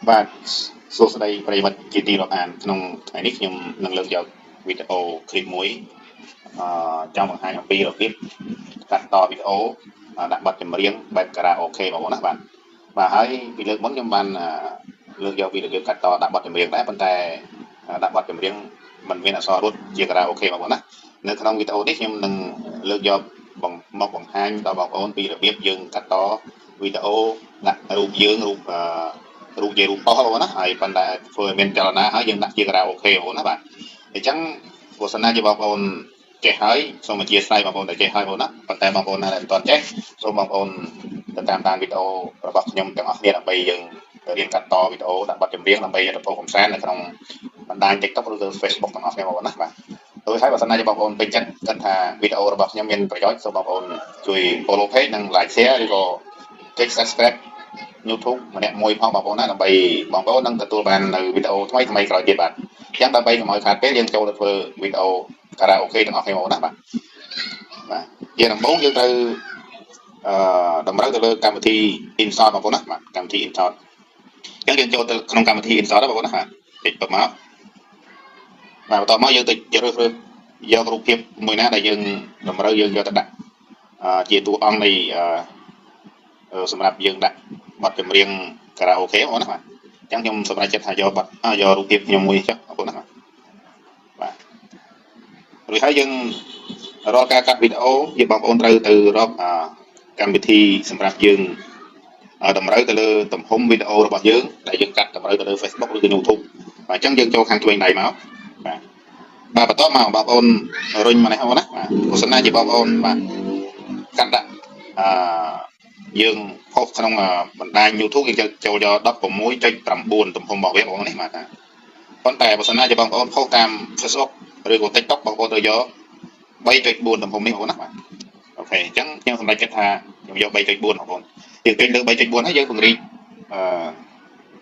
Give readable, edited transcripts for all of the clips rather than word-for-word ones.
បាទសួស្តីប្រិយមិត្តជាទីរាប់អានក្នុងថ្ងៃនេះខ្ញុំនឹងលើកយកវីដេអូคลิปមួយចង់បង្ហាញអំពីរបៀបកាត់តវីដេអូដាក់បទចម្រៀងបែបខារ៉ាអូខេបងប្អូនណាបាទហើយពីលើកមុនខ្ញុំបានលើកយកពីរបៀបកាត់តដាក់បទចម្រៀងដែរប៉ុន្តែដាក់បទចម្រៀងមិនមានអក្សររត់ជាខារ៉ាអូខេបងប្អូនណានៅក្នុងវីដេអូនេះខ្ញុំនឹងលើកយកមកបង្ហាញដល់បងប្អូនពីរបៀបយើងកាត់តវីដេអូដាក់រូបយើងរូបជារូបអស់បងប្អូនណាហើយប៉ុន្តែធ្វើឲ្យមានចលនាហើយយើងដាក់ជាខារ៉ាអូខេបងប្អូនណាបាទអញ្ចឹងទស្សនាជាបងប្អូនចេះហើយសូមអធិស្ឋានបងប្អូនដែលចេះហើយបងប្អូនណាប៉ុន្តែបងប្អូនណាដែលមិនទាន់ចេះសូមបងប្អូនទៅតាមវីដេអូរបស់ខ្ញុំទាំងអស់គ្នាដើម្បីយើងរៀនកាត់តវីដេអូដាក់បទចម្រៀងដើម្បីរកកម្សាន្តនៅក្នុងបណ្ដាញ TikTok ឬក៏ Facebook ទាំងអស់គ្នាបងប្អូនណាបាទដោយហើយបើសិនណាជាបងប្អូនពេញចិត្តគិតថាវីដេអូរបស់ខ្ញុំមានប្រយោជន៍សូមបងប្អូនជួយ follow page និង like share ឬក៏ចុច subscribe YouTube ម្នាក់មួយផងបងប្អូនណាដើម្បីបងប្អូននឹងទទួលបាននៅវីដេអូថ្មីក្រោយទៀតបាទអញ្ចឹងដើម្បីកុំឲ្យខាតពេលយើងចូលទៅធ្វើវីដេអូខារ៉ាអូខេទាំងអស់គ្នាបងប្អូនណាបាទជាដំបូងយើងត្រូវតម្រូវទៅលើកម្មវិធី install បងប្អូនណាបាទកម្មវិធី install អញ្ចឹងយើងចូលទៅក្នុងកម្មវិធី install បងប្អូនណាបាទចុចមកបាទបន្ទាប់មកយើងទៅជ្រើសរើសយករូបភាពមួយណាដែលយើងតម្រូវយើងយកទៅដាក់ជាតួអង្គនៃសម្រាប់យើងដាក់បទចម្រៀងខារ៉ាអូខេបងប្អូនណាបាទអញ្ចឹងខ្ញុំសម្រេចចិត្តថាយករូបភាពខ្ញុំមួយចុះបងប្អូនណាបាទរួចហើយយើងរាល់ការកាត់វីដេអូយើងបងប្អូនត្រូវទៅរកកម្មវិធីសម្រាប់យើងតម្រូវទៅលើទំហំវីដេអូរបស់យើងដែលយើងកាត់តម្រូវទៅលើ Facebook ឬក៏ YouTube បាទអញ្ចឹងយើងចូលខាងឆ្វេងដៃមកបាទបន្ទាប់មកបងប្អូនរុញមកនេះបងប្អូនណាបាទទស្សនាជាបងប្អូនបាទកាត់ដាក់យើងផុសក្នុងបណ្ដាញ YouTube យើងចូលយក 16.9 ទំហំរបស់វាបងប្អូននេះបាទប៉ុន្តែបើសិនណាជាបងប្អូនផុសតាម Facebook ឬក៏ TikTok បងប្អូនត្រូវយក 3.4 ទំហំនេះបងប្អូនណាបាទអូខេអញ្ចឹងខ្ញុំសម្រេចចិត្តថាខ្ញុំយក 3.4 បងប្អូនយើងពេញលើ 3.4 ហើយយើងពង្រីក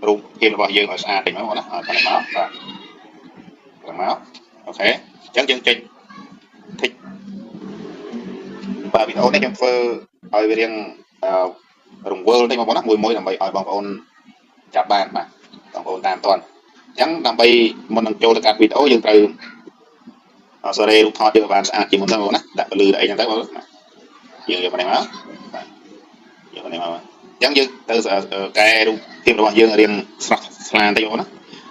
រូបភាពរបស់យើងឲ្យស្អាតតិចមកបងប្អូនណាប៉ុណ្ណឹងមកបាទប៉ុណ្ណឹងមកអូខេអញ្ចឹងយើងចុច tick បាទវីដេអូនេះខ្ញុំធ្វើឲ្យវារៀងរង្វើលតិចបងប្អូនណាមួយដើម្បីឲ្យបងប្អូនចាប់បានបាទបងប្អូនតាមតាន់អញ្ចឹងដើម្បីមុននឹងចូលទៅកាត់វីដេអូយើងត្រូវសរេរូបថតយើងឲ្យបានស្អាតជាងមុនទៅបងប្អូនណាដាក់ពលឺដាក់អីចឹងទៅបងប្អូនណាយើងយកប៉ុណ្ណេះមកបាទយកប៉ុណ្ណេះមកអញ្ចឹងយើងទៅកែរូបភាពរបស់យើងរៀងស្រស់ស្រាយបន្តិចបងប្អូនណា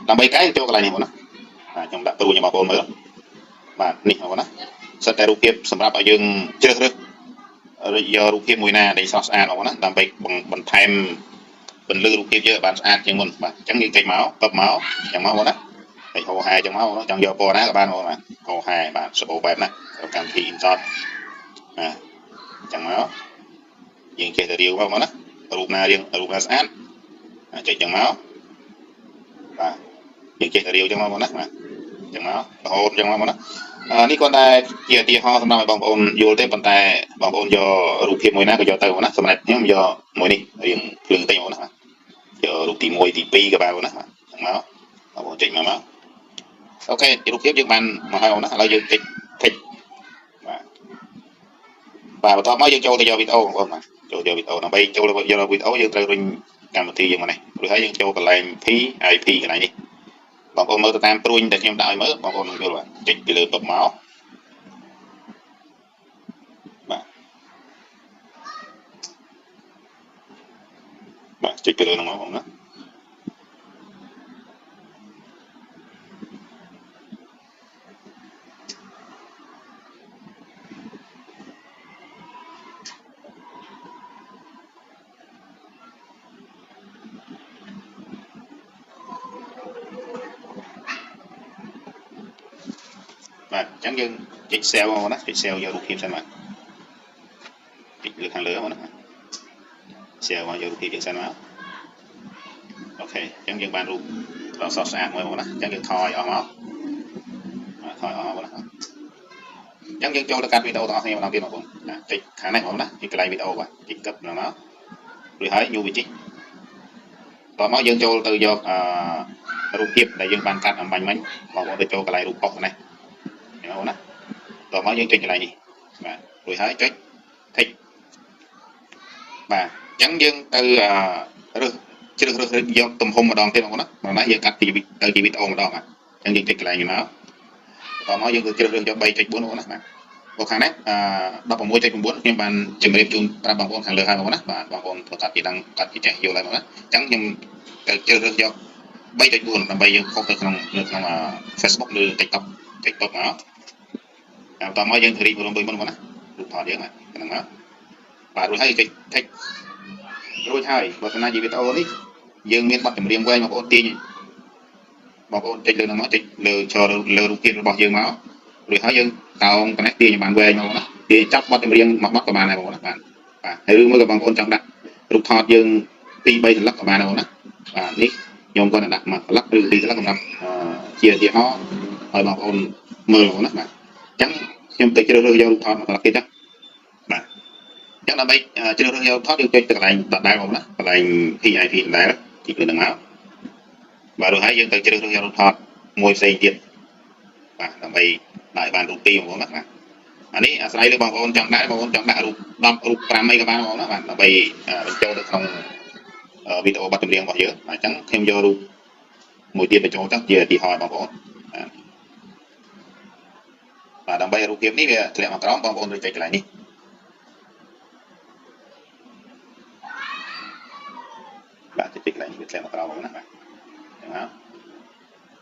ដើម្បីកែចូលកន្លែងនេះបងប្អូនណាបាទខ្ញុំដាក់ព្រួយឲ្យបងប្អូនមើលបាទនេះបងប្អូនណាសិតតែរូបភាពសម្រាប់ឲ្យយើងជ្រើសរើសយករូបភាពមួយណាដែលស្រស់ស្អាតបងប្អូនណាដើម្បីបន្ថែមពន្លឺរូបភាពយើងឲ្យបានស្អាតជាងមុនបាទអញ្ចឹងយើងចុចមកពឹបមកអញ្ចឹងមកបងប្អូនណាចុចហោហែអញ្ចឹងមកចង់យកពណ៌ណាក៏បានបងប្អូនបាទហោហែបាទសម្បូរបែបណាកម្មវិធី insert អញ្ចឹងមកយើងចេះតែរាវមកបងប្អូនណារូបណាស្អាតចុចអញ្ចឹងមកបាទយើងចេះតែរាវអញ្ចឹងមកបងប្អូនណាបាទអញ្ចឹងមករហូតអញ្ចឹងមកបងប្អូនណានេះគាត់តែជាឧទាហរណ៍សម្រាប់ឲ្យបងប្អូនយល់ទេប៉ុន្តែបងប្អូនយករូបភាពមួយណាក៏យកទៅបងប្អូនណាសម្រាប់ខ្ញុំយកមួយនេះរៀងភ្លឺតិចបងប្អូនណាយករូបទី1ទី2ក៏បានបងប្អូនណាអញ្ចឹងមកបងប្អូនចុចមកអូខេរូបភាពយើងបានមកហើយបងប្អូនណាឥឡូវយើងចុច tick បាទបន្ទាប់មកយើងចូលទៅយកវីដេអូបងប្អូនបាទចូលយកវីដេអូដើម្បីចូលយកវីដេអូយើងត្រូវរុញកម្មវិធីយើងមកនេះរួចហើយយើងចូលកន្លែង IP កន្លែងនេះបងប្អូនមើលទៅតាមព្រួយដែលខ្ញុំដាក់ឲ្យមើលបងប្អូននឹងយល់បាទចុចពីលើពឹបមកបាទចុចពីលើហ្នឹងមកបងណាបាទអញ្ចឹងយើងចុច save បងប្អូនណាចុច save យករូបភាពសិនបាទចុចលើខាងលើបងប្អូនណា save មកយករូបភាពយើងសិនមកអូខេអញ្ចឹងយើងបានរូបដ៏ស្រស់ស្អាតមួយបងប្អូនណាអញ្ចឹងយើងថយអស់មកថយអស់មកបងប្អូនណាអញ្ចឹងយើងចូលទៅកាត់វីដេអូទាំងអស់គ្នាម្ដងទៀតបងប្អូនចុចខាងនេះបងប្អូនណាទីកន្លែងវីដេអូបាទចុចកឹបមករួចហើយ new widget តោះមកយើងចូលទៅយករូបភាពដែលយើងបានកាត់អំបញ្ញមិញបងប្អូនទៅចូលកន្លែងរូបប៉ុស្តិ៍នេះបងប្អូនណាតោះមកយើងចុចកន្លែងនេះបាទរួចហើយចុច tick បាទអញ្ចឹងយើងទៅរើស ជ្រើសរើសយកទំហំម្ដងទៀតបងប្អូនណាបើណាយើងកាត់ពីទៅជាវីដេអូម្ដងបាទអញ្ចឹងយើងចុចកន្លែងនេះមកបន្តមកយើងទៅជ្រើសរើសយក 3.4 បងប្អូនណាបាទពួកខាងនេះ16.9 ខ្ញុំបានជម្រាបជូនប្រាប់បងប្អូនខាងលើហើយបងប្អូនណាបាទបងប្អូនប្រកាសពីដឹងកាត់ពីចេះយល់ហើយបងប្អូនណាអញ្ចឹងខ្ញុំទៅជ្រើសរើសយក 3.4 ដើម្បីយើងខុសទៅក្នុងក្នុង Facebook ឬ TikTok មកបន្តមកយើងរៀបរួមដូចមុនបងប្អូនណារូបថតយើងហ្នឹងមកបាទរួចហើយចុច text រួចហើយបើសិនណាជាវីដេអូនេះយើងមានបទចម្រៀងវែងបងប្អូនទាញបងប្អូនចុចលើហ្នឹងមកចុចលើឈរលើរូបភាពរបស់យើងមករួចហើយយើងតោងកណេះទាញបានវែងមកណាទាញចាប់បទចម្រៀងមួយបទក៏បានដែរបងប្អូនណាបាទហើយឬមួយក៏បងប្អូនចង់ដាក់រូបថតយើង2 3សន្លឹកក៏បានដែរបងប្អូនណាបាទនេះខ្ញុំក៏ដាក់មួយសន្លឹកឬ2សន្លឹកសម្រាប់ជាឧទាហរណ៍ឲ្យបងប្អូនមើលបងប្អូនណាបាទអញ្ចឹងខ្ញុំទៅជ្រើសរើសយករូបថតមួយសន្លឹកទៀតណាបាទអញ្ចឹងដើម្បីជ្រើសរើសយកថតយើងចុចទៅកន្លែងដដែលបងប្អូនណាកន្លែង PIP ដដែលទីលើហ្នឹងមកបាទរួចហើយយើងទៅជ្រើសរើសយករូបថតមួយផ្សេងទៀតបាទដើម្បីដាក់ឲ្យបានរូបពីរបងប្អូនណាបាទអានេះអាស្រ័យលើបងប្អូនចង់ដាក់បងប្អូនចង់ដាក់រូប10រូប5អីក៏បានបងប្អូនណាបាទដើម្បីបញ្ចូលទៅក្នុងវីដេអូបទចម្រៀងរបស់យើងអញ្ចឹងខ្ញុំយករូបមួយទៀតបញ្ចូលទៅជាឧទាហរណ៍បងប្អូនបាទដើម្បីរូបភាពនេះវាធ្លាក់មកក្រោមបងប្អូនទៅចុចកន្លែងនេះបាទចុចកន្លែងនេះវាធ្លាក់មកក្រោមបងប្អូនណាបាទអញ្ចឹងមក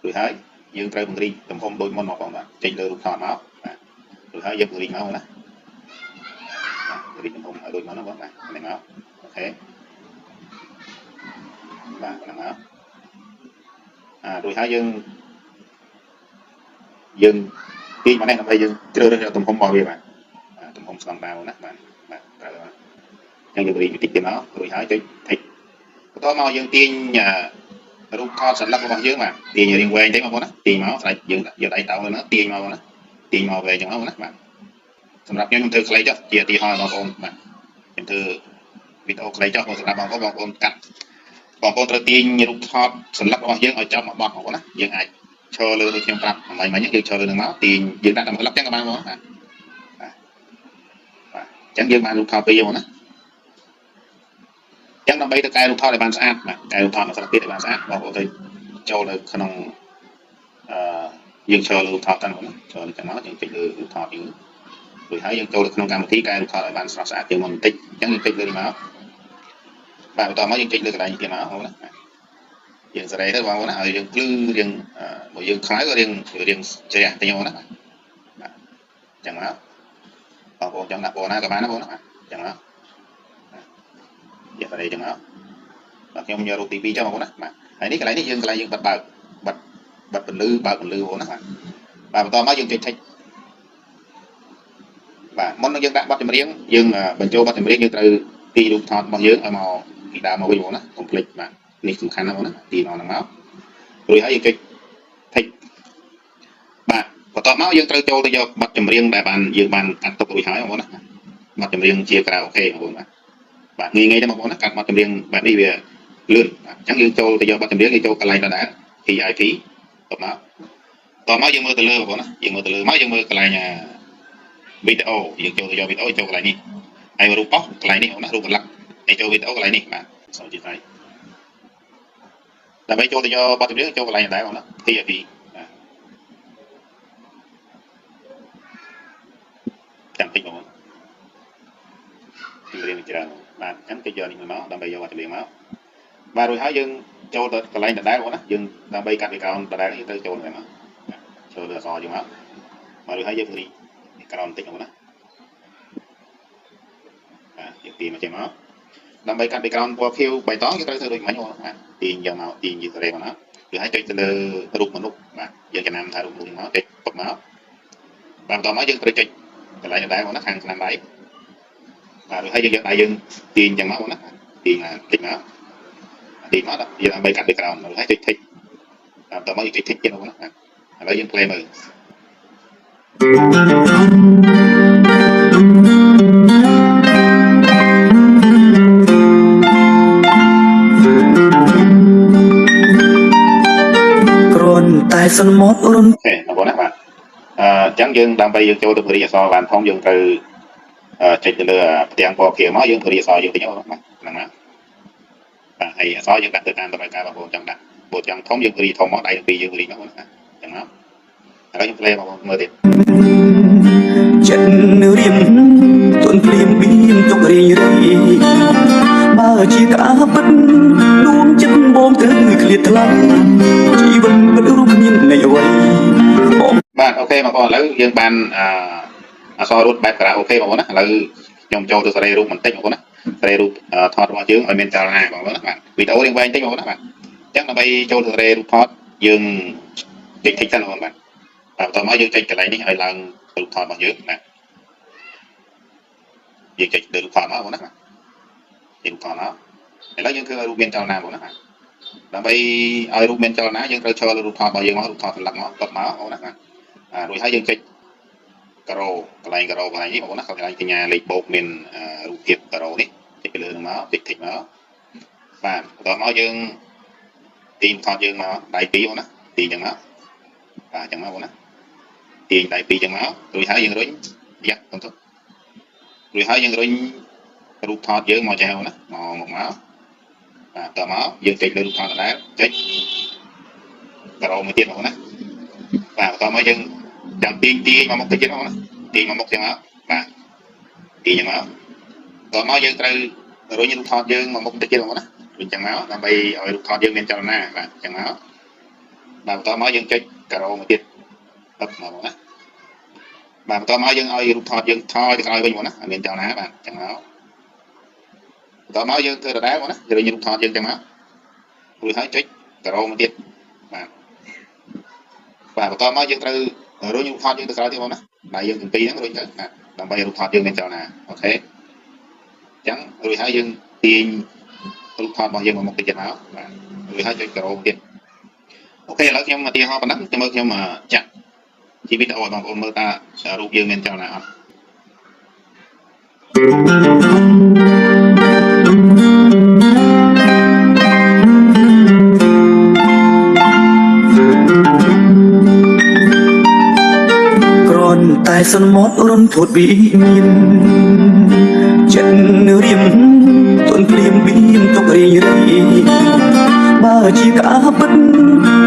រួចហើយយើងត្រូវពង្រីកទំហំដូចមុនមកបងបាទចុចលើរូបថតមកបាទរួចហើយយើងពង្រីកមកណាពង្រីកទំហំឲ្យដូចមុនណាបងបាទនេះមកអូខេបាទហ្នឹងមករួចហើយយើងទាញមកនេះដើម្បីយើងជ្រើសរើសយកទំហំរបស់វាបាទទំហំស្តង់ដារណាបាទត្រូវអញ្ចឹងយើងរីកបន្តិចទៀតមករួចហើយចុច text បន្តមកយើងទាញរូបថតសន្លឹករបស់យើងបាទទាញរៀងវែងទេបងប្អូនណាទាញមកស្ដេចយើងយកដៃតោហ្នឹងទាញមកណាទាញមកវែងអញ្ចឹងមកណាបាទសម្រាប់ខ្ញុំធ្វើខ្លីចុះជាឧទាហរណ៍បងប្អូនបាទខ្ញុំធ្វើវីដេអូខ្លីចុះសម្រាប់បងប្អូនកាត់បងប្អូនត្រូវទាញរូបថតសន្លឹករបស់យើងឲ្យចាប់មកបត់បងប្អូនណាយើងអាចឈរលើដូចខ្ញុំប្រាប់មិញយើងឈរលើនឹងមកទាញយើងដាក់តាមសន្លឹកចឹងក៏បានបងបាទអញ្ចឹងយើងបានរូបថតពីរបងណាអញ្ចឹងដើម្បីទៅកែរូបថតឲ្យបានស្អាតបាទកែរូបថតមកស្រាប់ទៀតឲ្យបានស្អាតបងប្អូនទៅចូលនៅក្នុងយើងឈរលើរូបថតទៅណាចូលលើចឹងមកយើងចុចលើរូបថតយើងរួចហើយយើងចូលទៅក្នុងកម្មវិធីកែរូបថតឲ្យបានស្រស់ស្អាតជាងមុនបន្តិចអញ្ចឹងយើងចុចលើនេះមកបាទបន្តមកយើងចុចលើកន្លែងនេះទៀតមកបងណាយើងសេរីទៅបងប្អូនណាឲ្យយើងភ្លឺរៀងបើយើងខ្មៅក៏រៀងជ្រះតិចបងណាបាទអញ្ចឹងមកបងប្អូនចង់ដាក់ពណ៌ណាក៏បានណាបងណាបាទអញ្ចឹងមកយកសេរីអញ្ចឹងមកបាទខ្ញុំយករូបទី2ចុះបងប្អូនណាបាទហើយនេះកន្លែងនេះយើងបិទបើកពន្លឺបងណាបាទបន្តមកយើងចុច text បាទមុននឹងយើងដាក់បទចម្រៀងយើងបញ្ចូលបទចម្រៀងយើងត្រូវទីរូបថតរបស់យើងឲ្យមកពីដើមមកវិញបងណាកុំភ្លេចបាទនេះសំខាន់ណាស់បងណាទីមកហ្នឹងមករួចហើយយើងចុច text បាទបន្ទាប់មកយើងត្រូវចូលទៅយកបទចម្រៀងដែលយើងបានកាត់ទុករួចហើយបងប្អូនណាបទចម្រៀងជាខារ៉ាអូខេបងប្អូនបាទងាយទេបងប្អូនណាកាត់បទចម្រៀងបែបនេះវាលឿនអញ្ចឹងយើងចូលទៅយកបទចម្រៀងយើងចូលកន្លែងដដែល PIP បន្ទាប់មកយើងមើលទៅលើបងប្អូនណាយើងមើលទៅលើមកយើងមើលកន្លែងវីដេអូយើងចូលទៅយកវីដេអូចូលកន្លែងនេះហើយរូបប៉ោះកន្លែងនេះបងណារូបកន្លឹកហើយចូលវីដេអូកន្លែងនេះបាទសូមជឿថ្លៃដើម្បីចូលទៅយកបទចម្រៀងចូលកន្លែងដដែលបងណា PIP បាទចាំតិចបងចម្រៀងច្រើនបាទអញ្ចឹងគេយកនេះមកដើម្បីយកបទចម្រៀងមកបាទរួចហើយយើងចូលទៅកន្លែងដដែលបងណាយើងដើម្បីកាត់ background ដដែលយើងទៅចូលហ្នឹងមកចូលលើអក្សរយើងមករួចហើយយើងរីក្រោមបន្តិចបងណាបាទយើងទាញមកចេញមកដើម្បីកាត់ background ពណ៌ខៀវបៃតងយើងត្រូវធ្វើដូចមិញបងបាទទាញយកមកទាញយឺសេរីមកណាឬហើយចុចទៅលើរូបមនុស្សបាទយើងចំណាំថារូបមនុស្សមកចុចពុកមកបាទបន្តមកយើងត្រូវចុចកន្លែងដដែលបងណាខាងស្នាមដៃបាទឬហើយយើងយកដៃយើងទាញចឹងមកបងណាទាញមកតិចមកយើងដើម្បីកាត់ background ឬហើយចុច text បន្តមកយើងចុច text ទៀតបងណាឥឡូវយើង play មើលតែសន្មត់អូនអូខេបងប្អូនណាបាទអញ្ចឹងយើងដើម្បីយើងចូលទៅពរិយអក្សរបានផងយើងត្រូវចុចទៅលើផ្ទាំងពណ៌ខៀវមកយើងពរិយអក្សរយើងតិចបាទហ្នឹងណាបាទ ហើយអសយើងដាក់ទៅតាមតម្រូវការបងប្អូនចង់ដាក់បើចង់ធំយើងរីធំមកដៃពីរយើងរីមកបងប្អូនចឹងណាឥឡូវខ្ញុំ play បងប្អូនមើលទៀតចិត្តរៀមទន់ភ្លាមបៀនទុករីរីបើជាការពិតដួងចិត្តបងទៅឃ្លាតថ្លៃជីវិតពិតរូបគ្មាននៃអ្វីបាទអូខេបងប្អូនឥឡូវយើងបានអសររត់បែបការ៉ាអូខេបងប្អូនណាឥឡូវខ្ញុំចូលទៅសេរីរូបបន្តិចបងប្អូនណាសេរីរូបថតរបស់យើងឲ្យមានចលនាបងប្អូនណាបាទវីដេអូរៀងវែងតិចបងប្អូនណាបាទអញ្ចឹងដើម្បីចូលទៅសេរីរូបថតយើងចុចតិចសិនបងប្អូនបាទបន្តមកយើងចុចកន្លែងនេះឲ្យឡើងរូបថតរបស់យើងណាយើងចុចលើរូបថតមកបងប្អូនណាបាទរូបថតមកឥឡូវយើងធ្វើឲ្យរូបមានចលនាបងប្អូនណាបាទដើម្បីឲ្យរូបមានចលនាយើងត្រូវឈរលើរូបថតរបស់យើងមករូបថតត្រឡប់មកបន្តមកបងប្អូនណាបាទរួចហើយយើងចុចការ៉ូកន្លែងការ៉ូកន្លែងនេះបងប្អូនណាកន្លែងកញ្ញាលេខបូកមានរូបភាពការ៉ូនេះចុចទៅលើនឹងមកចុចតិចមកបាទបន្តមកយើងទាញថតយើងមកដៃពីរបងប្អូនណាទាញចឹងមកបាទចឹងមកបងប្អូនណាទាញដៃពីរចឹងមករួចហើយយើងរុញយ៉ាបន្តរួចហើយយើងរុញរូបថតយើងមកចេះបងប្អូនណាមកបាទតមកយើងចុចលើរូបថតដដែលចុចការ៉ូមួយទៀតបងប្អូនណាបាទបន្តមកយើងចាំទាញមកមុខទៅទៀតបងប្អូនណាទាញមកមុខចឹងមកបាទទាញចឹងមកតមកយើងត្រូវរុញរូបថតយើងមកមុខទៅទៀតបងប្អូនណារុញចឹងមកដើម្បីឲ្យរូបថតយើងមានចលនាបាទចឹងមកបាទបន្តមកយើងចុចការ៉ូមួយទៀតទឹកមកបងប្អូនណាបាទបន្តមកយើងឲ្យរូបថតយើងថយទៅក្រោយវិញបងប្អូនណាឲ្យមានចលនាបាទចឹងមកបន្តមកយើងធ្វើដដែលបងប្អូនណារុញរូបថតយើងចឹងមករួចហើយចុចការ៉ូមួយទៀតបាទបន្តមកយើងត្រូវរុញរូបថតយើងទៅក្រោយទៀតបងប្អូនណាដៃយើងទាំងពីរហ្នឹងរុញទៅដើម្បីរូបថតយើងមានចលនាអូខេអញ្ចឹងរួចហើយយើងទាញរូបថតរបស់យើងមកមុខទៅទៀតមកបាទរួចហើយចុចការ៉ូទៀតអូខេឥឡូវខ្ញុំឧទាហរណ៍ប៉ុណ្ណឹងទៅមើលខ្ញុំចាក់ជីវីដេអូឲ្យបងប្អូនមើលតើរូបយើងមានចលនាអត់តែសន្មត់រំភួតបៀនចិត្តរៀមទន់ភ្លាមបៀនទុករីរីបើជាការពិត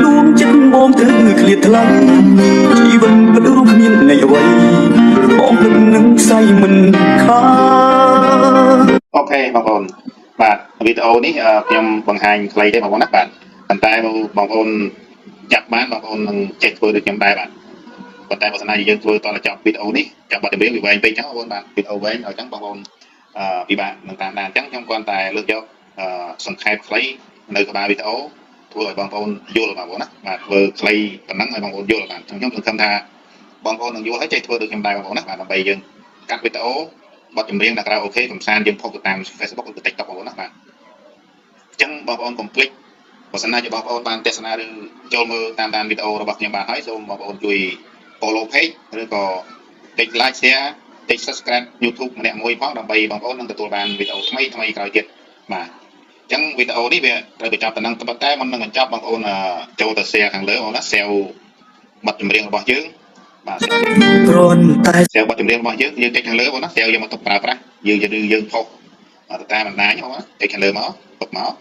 ដួងចិត្តបងទៅឃ្លាតថ្លៃជីវិតពិតរូបគ្មាននៃអ្វីបងពិតនឹងខ្សែមិនខាតអូខេបងប្អូនបាទវីដេអូនេះខ្ញុំបង្ហាញខ្លីទេបងប្អូនណាបាទប៉ុន្តែបងប្អូនចាប់បានបងប្អូននឹងចេះធ្វើដូចខ្ញុំដែរបាទប៉ុន្តែបើសិនជាយើងធ្វើតទៅចប់វីដេអូនេះចាំបាត់ចម្រៀងវាវែងពេកអញ្ចឹងបងប្អូនបាទវីដេអូវែងអញ្ចឹងបងប្អូនពិបាកនឹងតាមដានអញ្ចឹងខ្ញុំគ្រាន់តែលើកយកសង្ខេបខ្លីនៅក្បាលវីដេអូធ្វើឲ្យបងប្អូនយល់បងប្អូនណាបាទធ្វើខ្លីប៉ុណ្ណឹងឲ្យបងប្អូនយល់បាទខ្ញុំសង្ឃឹមថាបងប្អូននឹងយល់ហើយចេះធ្វើដូចខ្ញុំដែរបងប្អូនណាបាទដើម្បីយើងកាត់វីដេអូបទចម្រៀងដាក់ក្រៅអូខេកំសាន្តយើងផុសទៅតាម Facebook ឬ TikTok បងប្អូនណាបាទអញ្ចឹងបងប្អូនកុំភ្លេចបើសិនជាបងប្អូនបានទស្សនាឬចូលមើលតាមដានវីដេអូរបស់ខ្ញុំបានហើយសូមបងប្អូនជួយ follow page ឬក៏ចុច like share ចុច subscribe YouTube ម្នាក់មួយផងដើម្បីបងប្អូននឹងទទួលបានវីដេអូថ្មីក្រោយទៀតបាទអញ្ចឹងវីដេអូនេះវាត្រូវបញ្ចប់តែនឹងតែមុននឹងបញ្ចប់បងប្អូនចូលទៅ share ខាងលើបងណា share បទចម្រៀងរបស់យើងបាទគ្រាន់តែ share បទចម្រៀងរបស់យើងចុចខាងលើបងណា share យកមកទុកប្រើប្រាស់យើងផុសទៅតាមបណ្ដាញបងណាចុចខាងលើមកទុកមក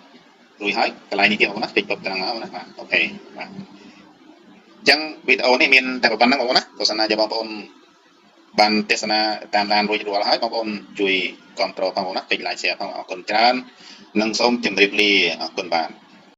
រួចហើយកន្លែងនេះទៀតបងណាចុចទុកទៅហ្នឹងមកណាបាទអូខេបាទអញ្ចឹងវីដេអូនេះមានតែប៉ុណ្្នឹងបងប្អូនណាបើសិនជាបងប្អូនបានទស្សនាតាមដានរួចរាល់ហើយបងប្អូនជួយគ្រប់គ្រងផងបងប្អូនណាចុច like share ផងអរគុណច្រើននិងសូមជម្រាបលាអរគុណបាទ